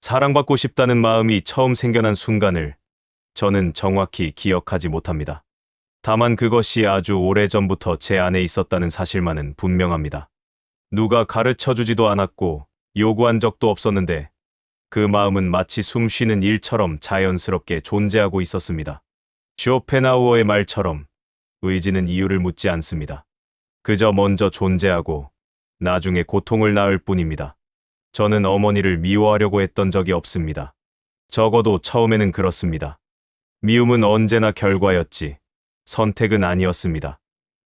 사랑받고 싶다는 마음이 처음 생겨난 순간을 저는 정확히 기억하지 못합니다. 다만 그것이 아주 오래전부터 제 안에 있었다는 사실만은 분명합니다. 누가 가르쳐 주지도 않았고 요구한 적도 없었는데 그 마음은 마치 숨 쉬는 일처럼 자연스럽게 존재하고 있었습니다. 쇼펜하우어의 말처럼 의지는 이유를 묻지 않습니다. 그저 먼저 존재하고 나중에 고통을 낳을 뿐입니다. 저는 어머니를 미워하려고 했던 적이 없습니다. 적어도 처음에는 그렇습니다. 미움은 언제나 결과였지 선택은 아니었습니다.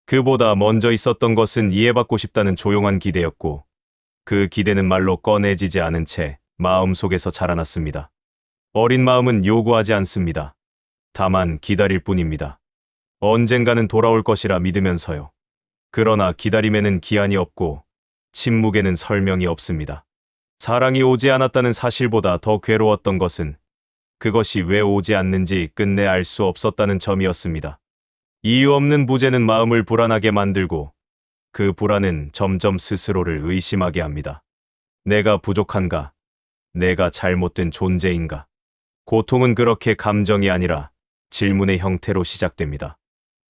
그보다 먼저 있었던 것은 이해받고 싶다는 조용한 기대였고 그 기대는 말로 꺼내지지 않은 채 마음속에서 자라났습니다. 어린 마음은 요구하지 않습니다. 다만 기다릴 뿐입니다. 언젠가는 돌아올 것이라 믿으면서요. 그러나 기다림에는 기한이 없고 침묵에는 설명이 없습니다. 사랑이 오지 않았다는 사실보다 더 괴로웠던 것은 그것이 왜 오지 않는지 끝내 알 수 없었다는 점이었습니다. 이유 없는 부재는 마음을 불안하게 만들고 그 불안은 점점 스스로를 의심하게 합니다. 내가 부족한가? 내가 잘못된 존재인가? 고통은 그렇게 감정이 아니라 질문의 형태로 시작됩니다.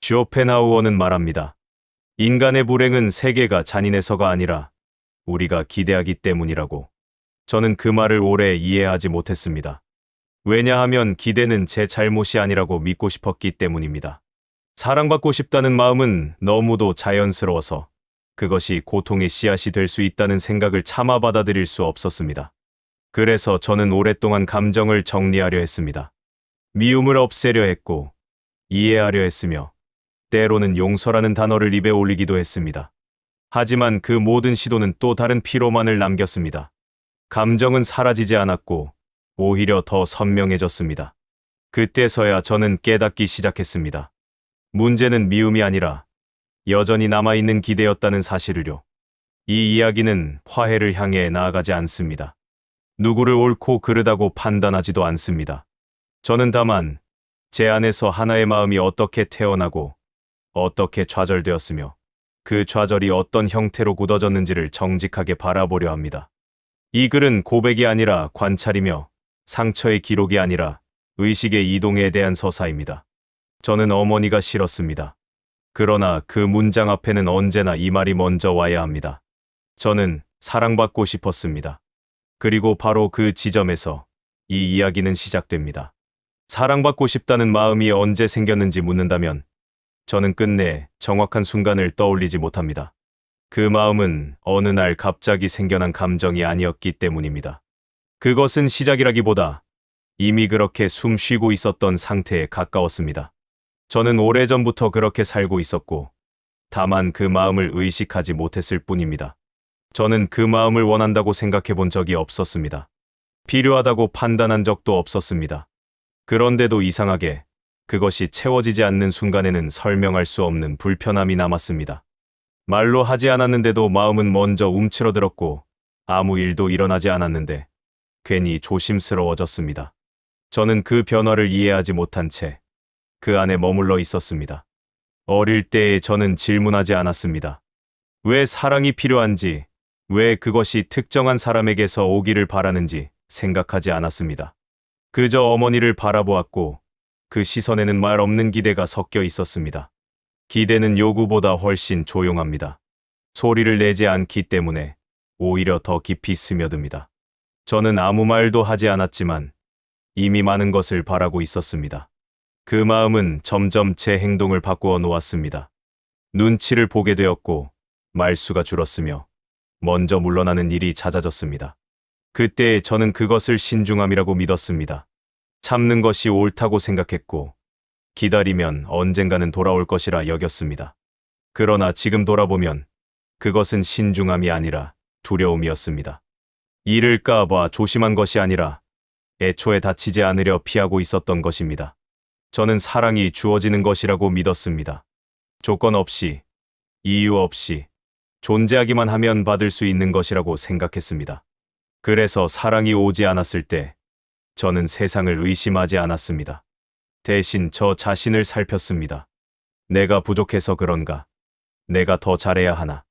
쇼펜하우어는 말합니다. 인간의 불행은 세계가 잔인해서가 아니라 우리가 기대하기 때문이라고. 저는 그 말을 오래 이해하지 못했습니다. 왜냐하면 기대는 제 잘못이 아니라고 믿고 싶었기 때문입니다. 사랑받고 싶다는 마음은 너무도 자연스러워서 그것이 고통의 씨앗이 될 수 있다는 생각을 차마 받아들일 수 없었습니다. 그래서 저는 오랫동안 감정을 정리하려 했습니다. 미움을 없애려 했고 이해하려 했으며 때로는 용서라는 단어를 입에 올리기도 했습니다. 하지만 그 모든 시도는 또 다른 피로만을 남겼습니다. 감정은 사라지지 않았고 오히려 더 선명해졌습니다. 그때서야 저는 깨닫기 시작했습니다. 문제는 미움이 아니라 여전히 남아있는 기대였다는 사실을요. 이 이야기는 화해를 향해 나아가지 않습니다. 누구를 옳고 그르다고 판단하지도 않습니다. 저는 다만 제 안에서 하나의 마음이 어떻게 태어나고 어떻게 좌절되었으며 그 좌절이 어떤 형태로 굳어졌는지를 정직하게 바라보려 합니다. 이 글은 고백이 아니라 관찰이며 상처의 기록이 아니라 의식의 이동에 대한 서사입니다. 저는 어머니가 싫었습니다. 그러나 그 문장 앞에는 언제나 이 말이 먼저 와야 합니다. 저는 사랑받고 싶었습니다. 그리고 바로 그 지점에서 이 이야기는 시작됩니다. 사랑받고 싶다는 마음이 언제 생겼는지 묻는다면 저는 끝내 정확한 순간을 떠올리지 못합니다. 그 마음은 어느 날 갑자기 생겨난 감정이 아니었기 때문입니다. 그것은 시작이라기보다 이미 그렇게 숨 쉬고 있었던 상태에 가까웠습니다. 저는 오래전부터 그렇게 살고 있었고 다만 그 마음을 의식하지 못했을 뿐입니다. 저는 그 마음을 원한다고 생각해 본 적이 없었습니다. 필요하다고 판단한 적도 없었습니다. 그런데도 이상하게 그것이 채워지지 않는 순간에는 설명할 수 없는 불편함이 남았습니다. 말로 하지 않았는데도 마음은 먼저 움츠러들었고 아무 일도 일어나지 않았는데 괜히 조심스러워졌습니다. 저는 그 변화를 이해하지 못한 채 그 안에 머물러 있었습니다. 어릴 때에 저는 질문하지 않았습니다. 왜 사랑이 필요한지, 왜 그것이 특정한 사람에게서 오기를 바라는지 생각하지 않았습니다. 그저 어머니를 바라보았고 그 시선에는 말 없는 기대가 섞여 있었습니다. 기대는 요구보다 훨씬 조용합니다. 소리를 내지 않기 때문에 오히려 더 깊이 스며듭니다. 저는 아무 말도 하지 않았지만 이미 많은 것을 바라고 있었습니다. 그 마음은 점점 제 행동을 바꾸어 놓았습니다. 눈치를 보게 되었고 말수가 줄었으며 먼저 물러나는 일이 잦아졌습니다. 그때 저는 그것을 신중함이라고 믿었습니다. 참는 것이 옳다고 생각했고 기다리면 언젠가는 돌아올 것이라 여겼습니다. 그러나 지금 돌아보면 그것은 신중함이 아니라 두려움이었습니다. 잃을까 봐 조심한 것이 아니라 애초에 다치지 않으려 피하고 있었던 것입니다. 저는 사랑이 주어지는 것이라고 믿었습니다. 조건 없이, 이유 없이, 존재하기만 하면 받을 수 있는 것이라고 생각했습니다. 그래서 사랑이 오지 않았을 때 저는 세상을 의심하지 않았습니다. 대신 저 자신을 살폈습니다. 내가 부족해서 그런가? 내가 더 잘해야 하나?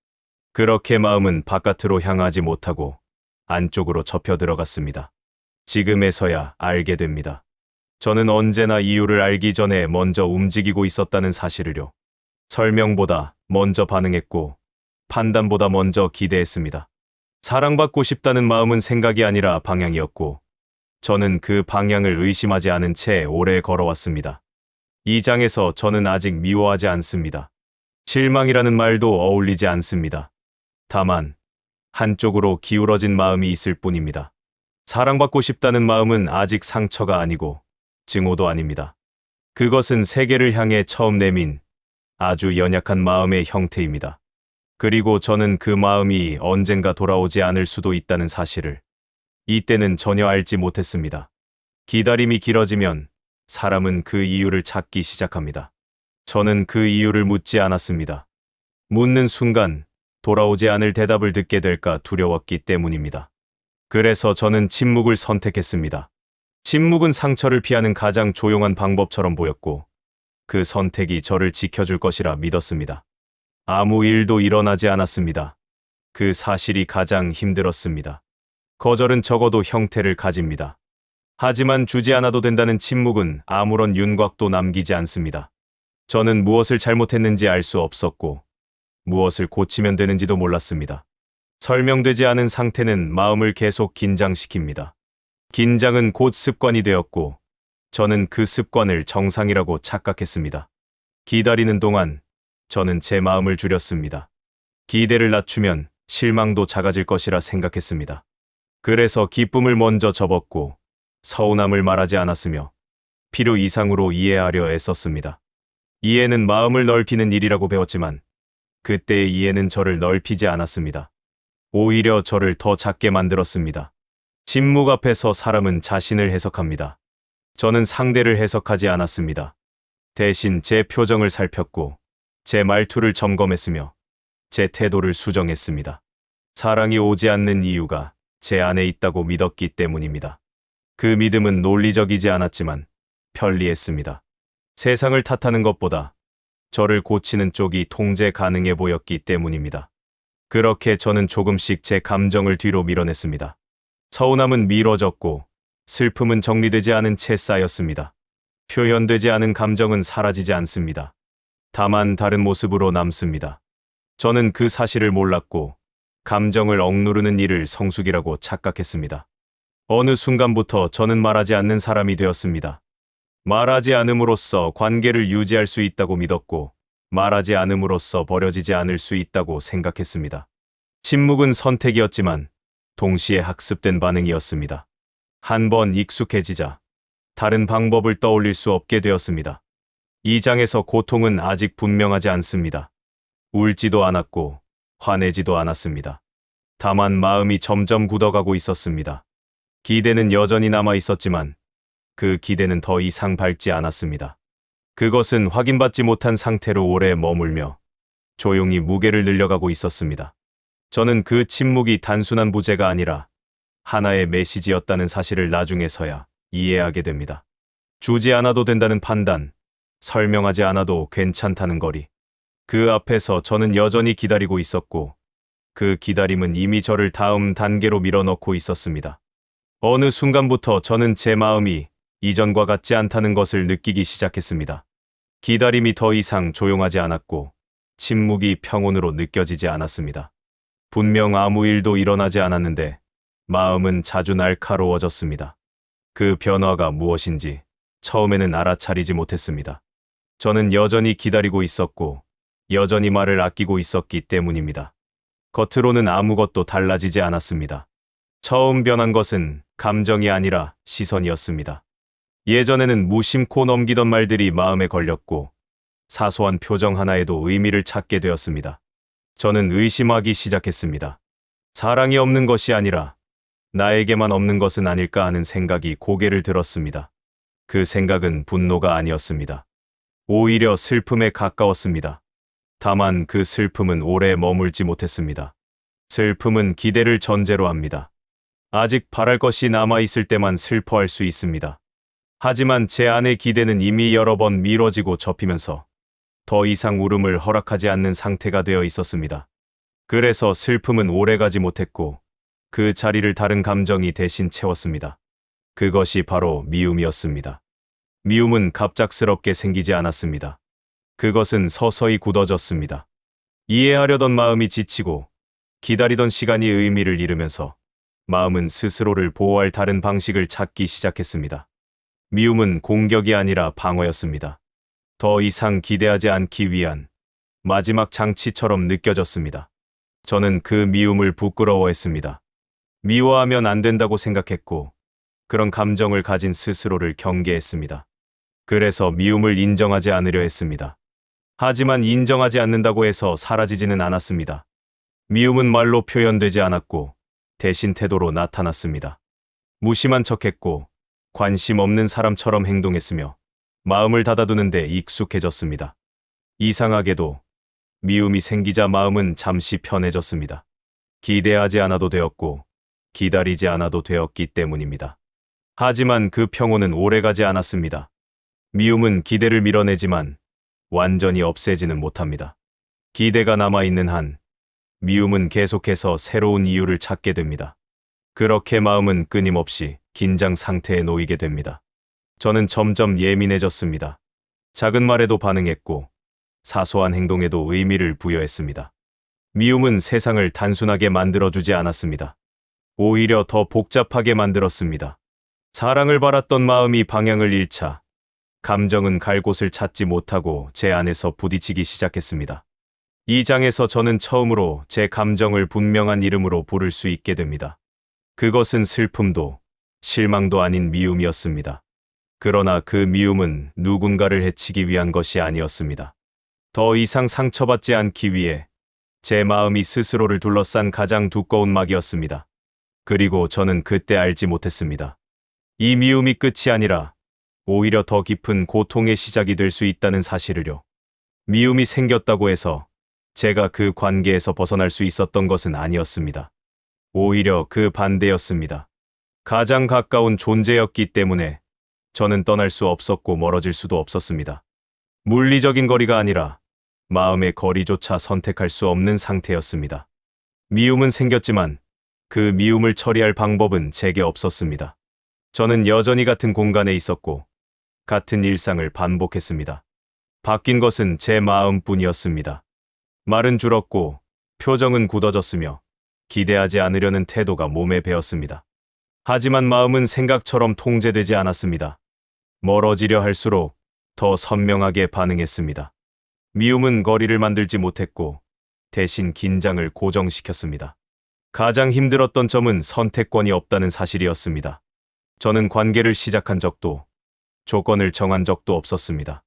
그렇게 마음은 바깥으로 향하지 못하고 안쪽으로 접혀 들어갔습니다. 지금에서야 알게 됩니다. 저는 언제나 이유를 알기 전에 먼저 움직이고 있었다는 사실을요. 설명보다 먼저 반응했고 판단보다 먼저 기대했습니다. 사랑받고 싶다는 마음은 생각이 아니라 방향이었고 저는 그 방향을 의심하지 않은 채 오래 걸어왔습니다. 이 장에서 저는 아직 미워하지 않습니다. 실망이라는 말도 어울리지 않습니다. 다만 한쪽으로 기울어진 마음이 있을 뿐입니다. 사랑받고 싶다는 마음은 아직 상처가 아니고 증오도 아닙니다. 그것은 세계를 향해 처음 내민 아주 연약한 마음의 형태입니다. 그리고 저는 그 마음이 언젠가 돌아오지 않을 수도 있다는 사실을 이때는 전혀 알지 못했습니다. 기다림이 길어지면 사람은 그 이유를 찾기 시작합니다. 저는 그 이유를 묻지 않았습니다. 묻는 순간 돌아오지 않을 대답을 듣게 될까 두려웠기 때문입니다. 그래서 저는 침묵을 선택했습니다. 침묵은 상처를 피하는 가장 조용한 방법처럼 보였고 그 선택이 저를 지켜줄 것이라 믿었습니다. 아무 일도 일어나지 않았습니다. 그 사실이 가장 힘들었습니다. 거절은 적어도 형태를 가집니다. 하지만 주지 않아도 된다는 침묵은 아무런 윤곽도 남기지 않습니다. 저는 무엇을 잘못했는지 알 수 없었고 무엇을 고치면 되는지도 몰랐습니다. 설명되지 않은 상태는 마음을 계속 긴장시킵니다. 긴장은 곧 습관이 되었고 저는 그 습관을 정상이라고 착각했습니다. 기다리는 동안 저는 제 마음을 줄였습니다. 기대를 낮추면 실망도 작아질 것이라 생각했습니다. 그래서 기쁨을 먼저 접었고 서운함을 말하지 않았으며 필요 이상으로 이해하려 애썼습니다. 이해는 마음을 넓히는 일이라고 배웠지만 그때의 이해는 저를 넓히지 않았습니다. 오히려 저를 더 작게 만들었습니다. 침묵 앞에서 사람은 자신을 해석합니다. 저는 상대를 해석하지 않았습니다. 대신 제 표정을 살폈고 제 말투를 점검했으며 제 태도를 수정했습니다. 사랑이 오지 않는 이유가 제 안에 있다고 믿었기 때문입니다. 그 믿음은 논리적이지 않았지만 편리했습니다. 세상을 탓하는 것보다 저를 고치는 쪽이 통제 가능해 보였기 때문입니다. 그렇게 저는 조금씩 제 감정을 뒤로 밀어냈습니다. 서운함은 미뤄졌고 슬픔은 정리되지 않은 채 쌓였습니다. 표현되지 않은 감정은 사라지지 않습니다. 다만 다른 모습으로 남습니다. 저는 그 사실을 몰랐고 감정을 억누르는 일을 성숙이라고 착각했습니다. 어느 순간부터 저는 말하지 않는 사람이 되었습니다. 말하지 않음으로써 관계를 유지할 수 있다고 믿었고 말하지 않음으로써 버려지지 않을 수 있다고 생각했습니다. 침묵은 선택이었지만 동시에 학습된 반응이었습니다. 한번 익숙해지자 다른 방법을 떠올릴 수 없게 되었습니다. 이 장에서 고통은 아직 분명하지 않습니다. 울지도 않았고 화내지도 않았습니다. 다만 마음이 점점 굳어가고 있었습니다. 기대는 여전히 남아 있었지만 그 기대는 더 이상 밝지 않았습니다. 그것은 확인받지 못한 상태로 오래 머물며 조용히 무게를 늘려가고 있었습니다. 저는 그 침묵이 단순한 부재가 아니라 하나의 메시지였다는 사실을 나중에서야 이해하게 됩니다. 주지 않아도 된다는 판단, 설명하지 않아도 괜찮다는 거리. 그 앞에서 저는 여전히 기다리고 있었고 그 기다림은 이미 저를 다음 단계로 밀어넣고 있었습니다. 어느 순간부터 저는 제 마음이 이전과 같지 않다는 것을 느끼기 시작했습니다. 기다림이 더 이상 조용하지 않았고 침묵이 평온으로 느껴지지 않았습니다. 분명 아무 일도 일어나지 않았는데 마음은 자주 날카로워졌습니다. 그 변화가 무엇인지 처음에는 알아차리지 못했습니다. 저는 여전히 기다리고 있었고 여전히 말을 아끼고 있었기 때문입니다. 겉으로는 아무것도 달라지지 않았습니다. 처음 변한 것은 감정이 아니라 시선이었습니다. 예전에는 무심코 넘기던 말들이 마음에 걸렸고 사소한 표정 하나에도 의미를 찾게 되었습니다. 저는 의심하기 시작했습니다. 사랑이 없는 것이 아니라 나에게만 없는 것은 아닐까 하는 생각이 고개를 들었습니다. 그 생각은 분노가 아니었습니다. 오히려 슬픔에 가까웠습니다. 다만 그 슬픔은 오래 머물지 못했습니다. 슬픔은 기대를 전제로 합니다. 아직 바랄 것이 남아있을 때만 슬퍼할 수 있습니다. 하지만 제 안의 기대는 이미 여러 번 미뤄지고 접히면서 더 이상 울음을 허락하지 않는 상태가 되어 있었습니다. 그래서 슬픔은 오래가지 못했고 그 자리를 다른 감정이 대신 채웠습니다. 그것이 바로 미움이었습니다. 미움은 갑작스럽게 생기지 않았습니다. 그것은 서서히 굳어졌습니다. 이해하려던 마음이 지치고 기다리던 시간이 의미를 잃으면서 마음은 스스로를 보호할 다른 방식을 찾기 시작했습니다. 미움은 공격이 아니라 방어였습니다. 더 이상 기대하지 않기 위한 마지막 장치처럼 느껴졌습니다. 저는 그 미움을 부끄러워했습니다. 미워하면 안 된다고 생각했고 그런 감정을 가진 스스로를 경계했습니다. 그래서 미움을 인정하지 않으려 했습니다. 하지만 인정하지 않는다고 해서 사라지지는 않았습니다. 미움은 말로 표현되지 않았고 대신 태도로 나타났습니다. 무심한 척했고 관심 없는 사람처럼 행동했으며 마음을 닫아두는데 익숙해졌습니다. 이상하게도 미움이 생기자 마음은 잠시 편해졌습니다. 기대하지 않아도 되었고 기다리지 않아도 되었기 때문입니다. 하지만 그 평온은 오래가지 않았습니다. 미움은 기대를 밀어내지만 완전히 없애지는 못합니다. 기대가 남아있는 한 미움은 계속해서 새로운 이유를 찾게 됩니다. 그렇게 마음은 끊임없이 긴장 상태에 놓이게 됩니다. 저는 점점 예민해졌습니다. 작은 말에도 반응했고 사소한 행동에도 의미를 부여했습니다. 미움은 세상을 단순하게 만들어주지 않았습니다. 오히려 더 복잡하게 만들었습니다. 사랑을 바랐던 마음이 방향을 잃자 감정은 갈 곳을 찾지 못하고 제 안에서 부딪히기 시작했습니다. 이 장에서 저는 처음으로 제 감정을 분명한 이름으로 부를 수 있게 됩니다. 그것은 슬픔도 실망도 아닌 미움이었습니다. 그러나 그 미움은 누군가를 해치기 위한 것이 아니었습니다. 더 이상 상처받지 않기 위해 제 마음이 스스로를 둘러싼 가장 두꺼운 막이었습니다. 그리고 저는 그때 알지 못했습니다. 이 미움이 끝이 아니라 오히려 더 깊은 고통의 시작이 될 수 있다는 사실을요. 미움이 생겼다고 해서 제가 그 관계에서 벗어날 수 있었던 것은 아니었습니다. 오히려 그 반대였습니다. 가장 가까운 존재였기 때문에 저는 떠날 수 없었고 멀어질 수도 없었습니다. 물리적인 거리가 아니라 마음의 거리조차 선택할 수 없는 상태였습니다. 미움은 생겼지만 그 미움을 처리할 방법은 제게 없었습니다. 저는 여전히 같은 공간에 있었고 같은 일상을 반복했습니다. 바뀐 것은 제 마음뿐이었습니다. 말은 줄었고 표정은 굳어졌으며 기대하지 않으려는 태도가 몸에 배었습니다. 하지만 마음은 생각처럼 통제되지 않았습니다. 멀어지려 할수록 더 선명하게 반응했습니다. 미움은 거리를 만들지 못했고 대신 긴장을 고정시켰습니다. 가장 힘들었던 점은 선택권이 없다는 사실이었습니다. 저는 관계를 시작한 적도 조건을 정한 적도 없었습니다.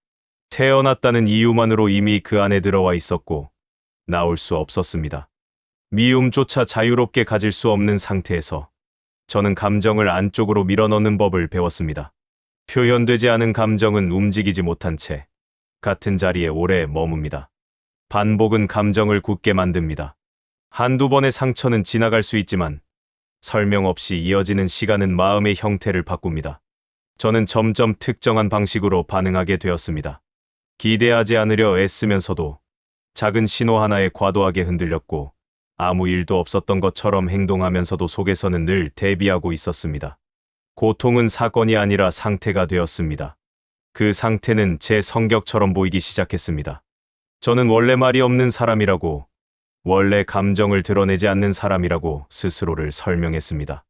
태어났다는 이유만으로 이미 그 안에 들어와 있었고 나올 수 없었습니다. 미움조차 자유롭게 가질 수 없는 상태에서 저는 감정을 안쪽으로 밀어넣는 법을 배웠습니다. 표현되지 않은 감정은 움직이지 못한 채 같은 자리에 오래 머뭅니다. 반복은 감정을 굳게 만듭니다. 한두 번의 상처는 지나갈 수 있지만 설명 없이 이어지는 시간은 마음의 형태를 바꿉니다. 저는 점점 특정한 방식으로 반응하게 되었습니다. 기대하지 않으려 애쓰면서도 작은 신호 하나에 과도하게 흔들렸고 아무 일도 없었던 것처럼 행동하면서도 속에서는 늘 대비하고 있었습니다. 고통은 사건이 아니라 상태가 되었습니다. 그 상태는 제 성격처럼 보이기 시작했습니다. 저는 원래 말이 없는 사람이라고, 원래 감정을 드러내지 않는 사람이라고 스스로를 설명했습니다.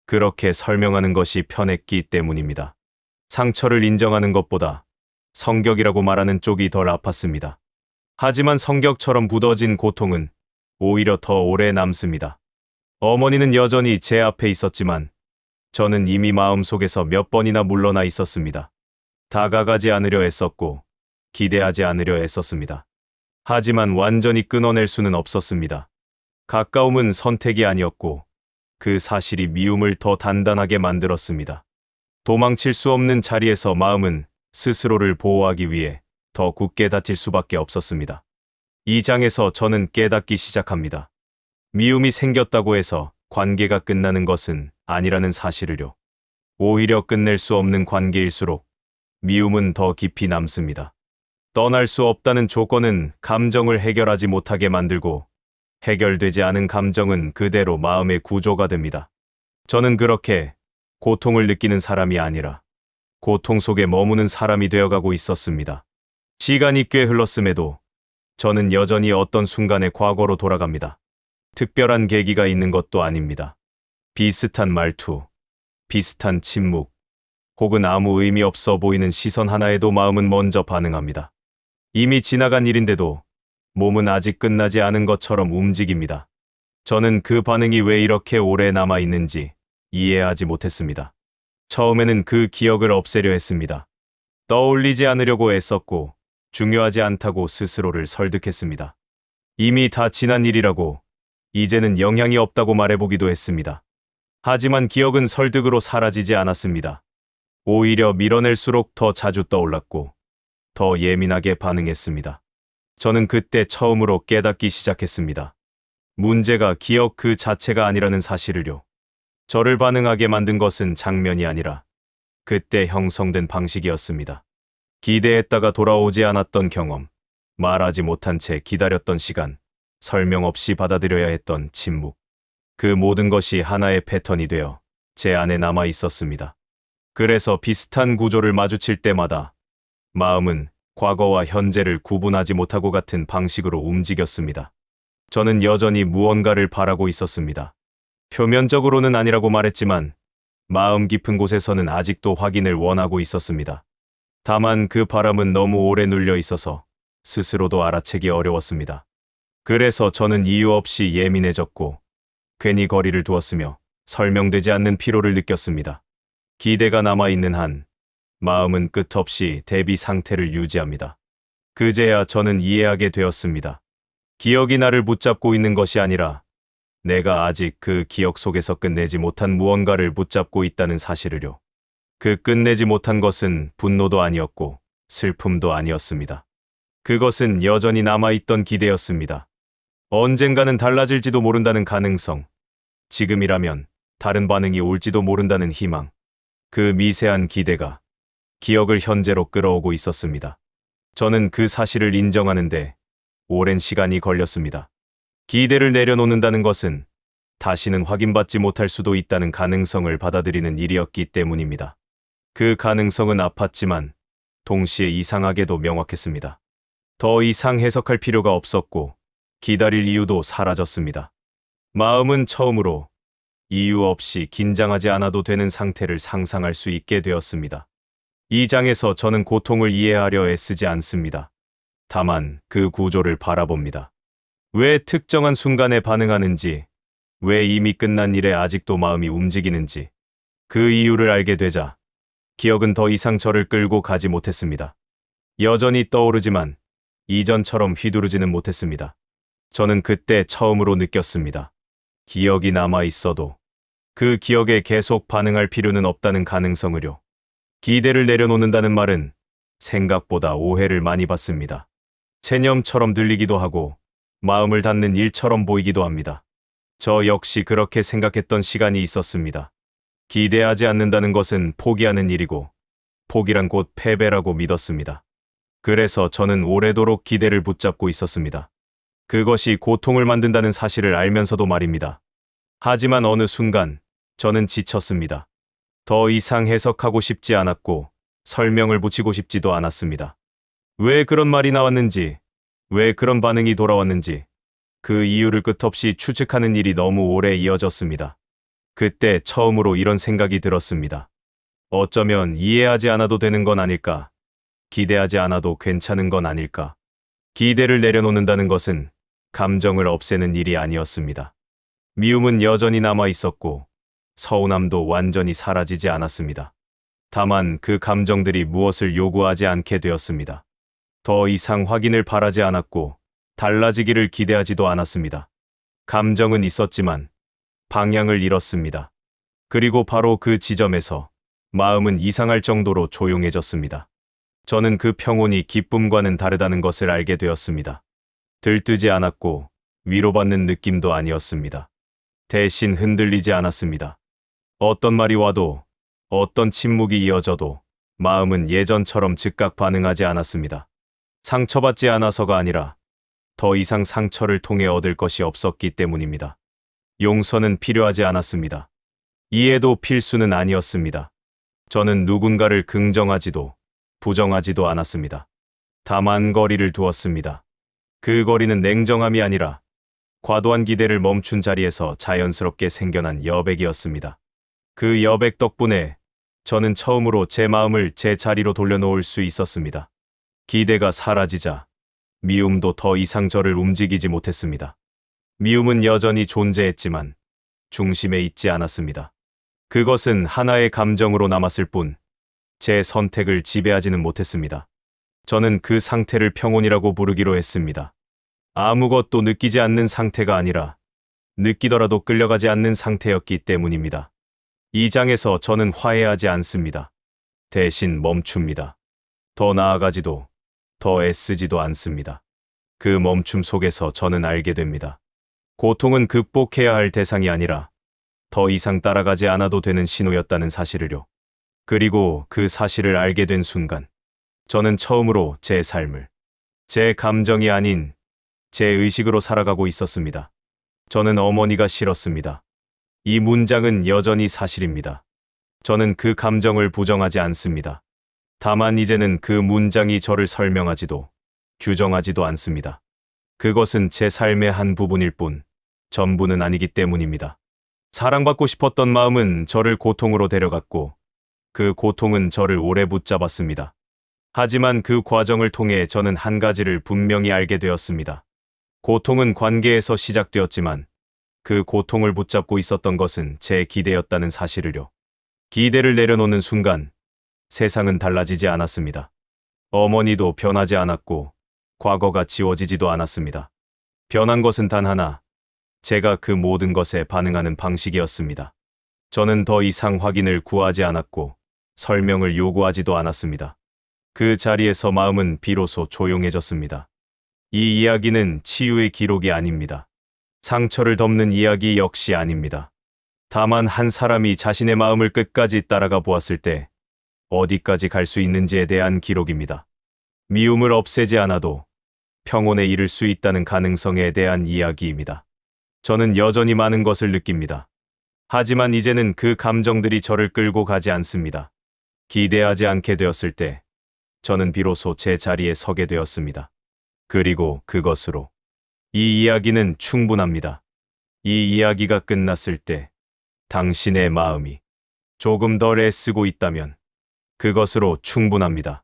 그렇게 설명하는 것이 편했기 때문입니다. 상처를 인정하는 것보다 성격이라고 말하는 쪽이 덜 아팠습니다. 하지만 성격처럼 굳어진 고통은 오히려 더 오래 남습니다. 어머니는 여전히 제 앞에 있었지만 저는 이미 마음속에서 몇 번이나 물러나 있었습니다. 다가가지 않으려 애썼고 기대하지 않으려 애썼습니다. 하지만 완전히 끊어낼 수는 없었습니다. 가까움은 선택이 아니었고 그 사실이 미움을 더 단단하게 만들었습니다. 도망칠 수 없는 자리에서 마음은 스스로를 보호하기 위해 더 굳게 닫힐 수밖에 없었습니다. 이 장에서 저는 깨닫기 시작합니다. 미움이 생겼다고 해서 관계가 끝나는 것은 아니라는 사실을요. 오히려 끝낼 수 없는 관계일수록 미움은 더 깊이 남습니다. 떠날 수 없다는 조건은 감정을 해결하지 못하게 만들고 해결되지 않은 감정은 그대로 마음의 구조가 됩니다. 저는 그렇게 고통을 느끼는 사람이 아니라 고통 속에 머무는 사람이 되어가고 있었습니다. 시간이 꽤 흘렀음에도 저는 여전히 어떤 순간에 과거로 돌아갑니다. 특별한 계기가 있는 것도 아닙니다. 비슷한 말투, 비슷한 침묵, 혹은 아무 의미 없어 보이는 시선 하나에도 마음은 먼저 반응합니다. 이미 지나간 일인데도 몸은 아직 끝나지 않은 것처럼 움직입니다. 저는 그 반응이 왜 이렇게 오래 남아 있는지 이해하지 못했습니다. 처음에는 그 기억을 없애려 했습니다. 떠올리지 않으려고 애썼고 중요하지 않다고 스스로를 설득했습니다. 이미 다 지난 일이라고, 이제는 영향이 없다고 말해보기도 했습니다. 하지만 기억은 설득으로 사라지지 않았습니다. 오히려 밀어낼수록 더 자주 떠올랐고 더 예민하게 반응했습니다. 저는 그때 처음으로 깨닫기 시작했습니다. 문제가 기억 그 자체가 아니라는 사실을요. 저를 반응하게 만든 것은 장면이 아니라 그때 형성된 방식이었습니다. 기대했다가 돌아오지 않았던 경험, 말하지 못한 채 기다렸던 시간, 설명 없이 받아들여야 했던 침묵. 그 모든 것이 하나의 패턴이 되어 제 안에 남아 있었습니다. 그래서 비슷한 구조를 마주칠 때마다 마음은 과거와 현재를 구분하지 못하고 같은 방식으로 움직였습니다. 저는 여전히 무언가를 바라고 있었습니다. 표면적으로는 아니라고 말했지만 마음 깊은 곳에서는 아직도 확인을 원하고 있었습니다. 다만 그 바람은 너무 오래 눌려 있어서 스스로도 알아채기 어려웠습니다. 그래서 저는 이유 없이 예민해졌고 괜히 거리를 두었으며 설명되지 않는 피로를 느꼈습니다. 기대가 남아있는 한 마음은 끝없이 대비 상태를 유지합니다. 그제야 저는 이해하게 되었습니다. 기억이 나를 붙잡고 있는 것이 아니라 내가 아직 그 기억 속에서 끝내지 못한 무언가를 붙잡고 있다는 사실을요. 그 끝내지 못한 것은 분노도 아니었고 슬픔도 아니었습니다. 그것은 여전히 남아있던 기대였습니다. 언젠가는 달라질지도 모른다는 가능성, 지금이라면 다른 반응이 올지도 모른다는 희망, 그 미세한 기대가 기억을 현재로 끌어오고 있었습니다. 저는 그 사실을 인정하는데 오랜 시간이 걸렸습니다. 기대를 내려놓는다는 것은 다시는 확인받지 못할 수도 있다는 가능성을 받아들이는 일이었기 때문입니다. 그 가능성은 아팠지만 동시에 이상하게도 명확했습니다. 더 이상 해석할 필요가 없었고 기다릴 이유도 사라졌습니다. 마음은 처음으로 이유 없이 긴장하지 않아도 되는 상태를 상상할 수 있게 되었습니다. 이 장에서 저는 고통을 이해하려 애쓰지 않습니다. 다만 그 구조를 바라봅니다. 왜 특정한 순간에 반응하는지, 왜 이미 끝난 일에 아직도 마음이 움직이는지, 그 이유를 알게 되자 기억은 더 이상 저를 끌고 가지 못했습니다. 여전히 떠오르지만 이전처럼 휘두르지는 못했습니다. 저는 그때 처음으로 느꼈습니다. 기억이 남아 있어도 그 기억에 계속 반응할 필요는 없다는 가능성을요. 기대를 내려놓는다는 말은 생각보다 오해를 많이 받습니다. 체념처럼 들리기도 하고 마음을 닫는 일처럼 보이기도 합니다. 저 역시 그렇게 생각했던 시간이 있었습니다. 기대하지 않는다는 것은 포기하는 일이고 포기란 곧 패배라고 믿었습니다. 그래서 저는 오래도록 기대를 붙잡고 있었습니다. 그것이 고통을 만든다는 사실을 알면서도 말입니다. 하지만 어느 순간 저는 지쳤습니다. 더 이상 해석하고 싶지 않았고 설명을 붙이고 싶지도 않았습니다. 왜 그런 말이 나왔는지, 왜 그런 반응이 돌아왔는지 그 이유를 끝없이 추측하는 일이 너무 오래 이어졌습니다. 그때 처음으로 이런 생각이 들었습니다. 어쩌면 이해하지 않아도 되는 건 아닐까? 기대하지 않아도 괜찮은 건 아닐까? 기대를 내려놓는다는 것은 감정을 없애는 일이 아니었습니다. 미움은 여전히 남아 있었고 서운함도 완전히 사라지지 않았습니다. 다만 그 감정들이 무엇을 요구하지 않게 되었습니다. 더 이상 확인을 바라지 않았고 달라지기를 기대하지도 않았습니다. 감정은 있었지만 방향을 잃었습니다. 그리고 바로 그 지점에서 마음은 이상할 정도로 조용해졌습니다. 저는 그 평온이 기쁨과는 다르다는 것을 알게 되었습니다. 들뜨지 않았고 위로받는 느낌도 아니었습니다. 대신 흔들리지 않았습니다. 어떤 말이 와도, 어떤 침묵이 이어져도 마음은 예전처럼 즉각 반응하지 않았습니다. 상처받지 않아서가 아니라 더 이상 상처를 통해 얻을 것이 없었기 때문입니다. 용서는 필요하지 않았습니다. 이해도 필수는 아니었습니다. 저는 누군가를 긍정하지도 부정하지도 않았습니다. 다만 거리를 두었습니다. 그 거리는 냉정함이 아니라 과도한 기대를 멈춘 자리에서 자연스럽게 생겨난 여백이었습니다. 그 여백 덕분에 저는 처음으로 제 마음을 제 자리로 돌려놓을 수 있었습니다. 기대가 사라지자 미움도 더 이상 저를 움직이지 못했습니다. 미움은 여전히 존재했지만 중심에 있지 않았습니다. 그것은 하나의 감정으로 남았을 뿐 제 선택을 지배하지는 못했습니다. 저는 그 상태를 평온이라고 부르기로 했습니다. 아무것도 느끼지 않는 상태가 아니라 느끼더라도 끌려가지 않는 상태였기 때문입니다. 이 장에서 저는 화해하지 않습니다. 대신 멈춥니다. 더 나아가지도 더 애쓰지도 않습니다. 그 멈춤 속에서 저는 알게 됩니다. 고통은 극복해야 할 대상이 아니라 더 이상 따라가지 않아도 되는 신호였다는 사실을요. 그리고 그 사실을 알게 된 순간 저는 처음으로 제 삶을 제 감정이 아닌 제 의식으로 살아가고 있었습니다. 저는 어머니가 싫었습니다. 이 문장은 여전히 사실입니다. 저는 그 감정을 부정하지 않습니다. 다만 이제는 그 문장이 저를 설명하지도 규정하지도 않습니다. 그것은 제 삶의 한 부분일 뿐 전부는 아니기 때문입니다. 사랑받고 싶었던 마음은 저를 고통으로 데려갔고 그 고통은 저를 오래 붙잡았습니다. 하지만 그 과정을 통해 저는 한 가지를 분명히 알게 되었습니다. 고통은 관계에서 시작되었지만 그 고통을 붙잡고 있었던 것은 제 기대였다는 사실을요. 기대를 내려놓는 순간 세상은 달라지지 않았습니다. 어머니도 변하지 않았고 과거가 지워지지도 않았습니다. 변한 것은 단 하나, 제가 그 모든 것에 반응하는 방식이었습니다. 저는 더 이상 확인을 구하지 않았고 설명을 요구하지도 않았습니다. 그 자리에서 마음은 비로소 조용해졌습니다. 이 이야기는 치유의 기록이 아닙니다. 상처를 덮는 이야기 역시 아닙니다. 다만 한 사람이 자신의 마음을 끝까지 따라가 보았을 때 어디까지 갈 수 있는지에 대한 기록입니다. 미움을 없애지 않아도 평온에 이를 수 있다는 가능성에 대한 이야기입니다. 저는 여전히 많은 것을 느낍니다. 하지만 이제는 그 감정들이 저를 끌고 가지 않습니다. 기대하지 않게 되었을 때 저는 비로소 제 자리에 서게 되었습니다. 그리고 그것으로 이 이야기는 충분합니다. 이 이야기가 끝났을 때 당신의 마음이 조금 덜 애쓰고 있다면 그것으로 충분합니다.